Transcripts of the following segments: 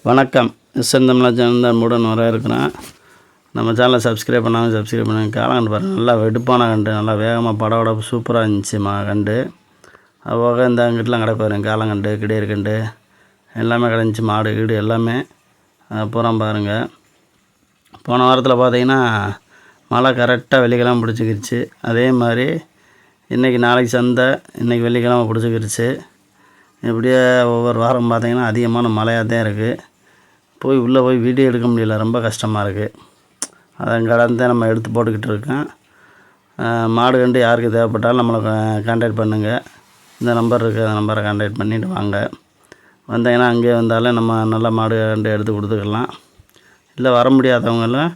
வணக்கம். தமிழா சேனல் தான் மூடன் வர இருக்கிறேன். நம்ம சேனலை சப்ஸ்கிரைப் பண்ணாமல் சப்ஸ்கிரைப் பண்ணி காலங்கண்டு பாருங்கள். நல்லா வெடுப்பான கண்டு, நல்லா வேகமாக படவோட சூப்பராக இருந்துச்சு கண்டு. அதுபோக இந்த அங்கிட்டலாம் கிடக்கு பாருங்க, காலங்கண்டு, கிடையர் கண்டு எல்லாமே கிடந்துச்சு. மாடு வீடு எல்லாமே பூரா பாருங்கள். போன வாரத்தில் பார்த்தீங்கன்னா மழை கரெக்டாக வெள்ளிக்கிழமை பிடிச்சிக்கிருச்சு. அதே மாதிரி இன்றைக்கி நாளைக்கு சந்தை, இன்றைக்கி வெள்ளிக்கிழமை பிடிச்சிக்கிருச்சு. இப்படியே ஒவ்வொரு வாரம் பார்த்திங்கன்னா அதிகமான மழையாக தான் இருக்குது. உள்ளே போய் வீடியோ எடுக்க முடியல, ரொம்ப கஷ்டமாக இருக்குது. அதை கடந்து நம்ம எடுத்து போட்டுக்கிட்டு இருக்கோம். மாடு கண்டு யாருக்கு தேவைப்பட்டாலும் நம்மளை கான்டாக்ட் பண்ணுங்கள். இந்த நம்பர் இருக்குது, அந்த நம்பரை கான்டாக்ட் பண்ணிவிட்டு வாங்க. வந்தீங்கன்னா அங்கேயே வந்தாலும் நம்ம நல்ல மாடு கண்டு எடுத்து கொடுத்துக்கலாம். இல்லை வர முடியாதவங்களும்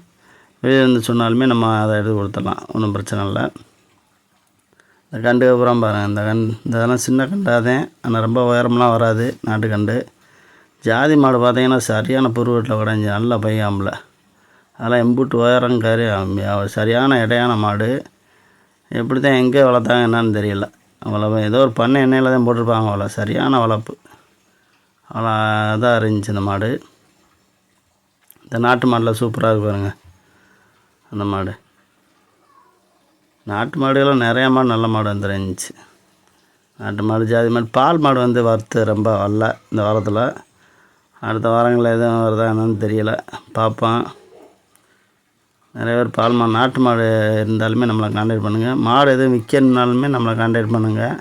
வெளியே இருந்து சொன்னாலுமே நம்ம அதை எடுத்து கொடுத்துடலாம், ஒன்றும் பிரச்சனை இல்லை. இந்த கண்டு அப்புறம் பாருங்கள், இதெல்லாம் சின்ன கண்டாதேன், ஆனால் ரொம்ப உயரம்லாம் வராது. நாட்டுக்கண்டு ஜாதி மாடு பார்த்திங்கன்னா சரியான புருவீட்டில் உடஞ்சி நல்லா பையாமல, அதெல்லாம் எம்பூட்டு உயரம் கறி, சரியான இடையான மாடு. எப்படி தான் எங்கே வளர்த்தாங்க என்னன்னு தெரியல. அவ்வளோ ஏதோ ஒரு பண்ணை எண்ணெயில் தான் போட்டிருப்பாங்க. அவ்வளோ சரியான வளர்ப்பு, அவ்வளோ இதாக இருந்துச்சு இந்த மாடு. இந்த நாட்டு மாடில் சூப்பராக இருக்கு பாருங்க. அந்த மாடு, நாட்டு மாடுகளும் நிறையா மாடு நல்ல மாடு வந்துருந்துச்சு. நாட்டு மாடு, ஜாதி மாடு, பால் மாடு வந்து வறுத்து ரொம்ப வரல இந்த வாரத்தில். அடுத்த வாரங்களில் எதுவும் வருதா என்னன்னு தெரியல, பார்ப்போம். நிறைய பேர் பால் மாடு, நாட்டு மாடு இருந்தாலுமே நம்மளை கான்டாக்ட் பண்ணுங்கள். மாடு எதுவும் விற்கணுனாலுமே நம்மளை கான்டாக்ட் பண்ணுங்கள்.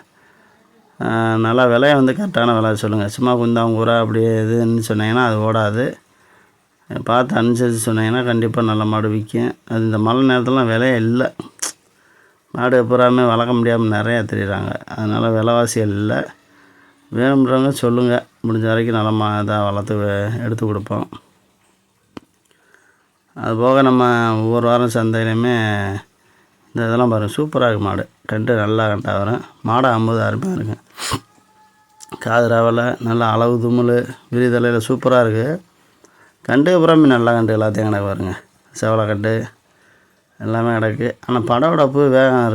நல்லா விலையை வந்து கரெக்டான விலை சொல்லுங்கள். சும்மா குந்தாங்க ஊரா அப்படி எதுன்னு சொன்னீங்கன்னா அது ஓடாது. பார்த்து அனுசரித்து சொன்னீங்கன்னா கண்டிப்பாக நல்ல மாடு விற்கும். அது இந்த மழை நேரத்துலாம் விலையே இல்லை. மாடு எப்போறாமே வளர்க்க முடியாமல் நிறையா தெரியுறாங்க. அதனால் விலைவாசிகள் இல்லை. வேணுன்றவங்க சொல்லுங்கள், முடிஞ்ச வரைக்கும் நல்ல இதாக வளர்த்து எடுத்து கொடுப்போம். அதுபோக நம்ம ஒவ்வொரு வாரம் சந்தையிலையுமே இந்த இதெல்லாம் பாருங்கள், சூப்பராக இருக்குது மாடு. கண்டு நல்லா கண்டாக வரும். மாடை 50 அருமையாக இருக்குது. காது ரவலை நல்லா அளவு தும்மல் விரிதலையில் சூப்பராக இருக்குது. கண்டு அப்புறமே நல்லா கண்டு எல்லாத்தையும் கிடக்கு பாருங்க. செவலை கண்டு எல்லாமே கிடக்கு. ஆனால் படவடப்பு வேகம்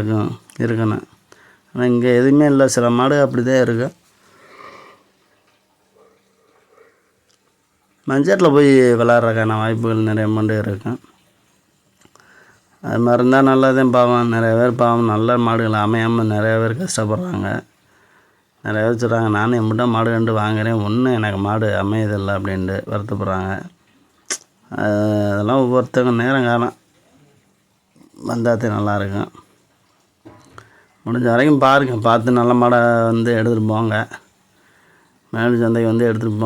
இருக்கணும். ஆனால் இங்கே எதுவுமே இல்லை. சில மாடு அப்படி தான் இருக்குது. மஞ்சட்டில் போய் விளாட்றதுக்கான வாய்ப்புகள் நிறைய மாடு இருக்கும். அது மாதிரி இருந்தால் நல்லதான். பாவம், நிறைய பேர் பாவம் நல்ல மாடுகள் அமையாமல் நிறைய பேர் கஷ்டப்படுறாங்க. நிறைய பேர் சொல்கிறாங்க, நானும் எம்பிட்ட மாடு கண்டு வாங்குகிறேன், ஒன்றும் எனக்கு மாடு அமையதில்லை அப்படின்ட்டு வருத்தப்படுறாங்க. அதெல்லாம் ஒவ்வொருத்தவங்க நேரம் காலம் வந்தாத்தே நல்லாயிருக்கும். முடிஞ்ச வரைக்கும் பாருங்கள், பார்த்து நல்ல மாடை வந்து எடுத்துகிட்டு போங்க. மேல் சந்தைக்கு வந்து எடுத்துகிட்டு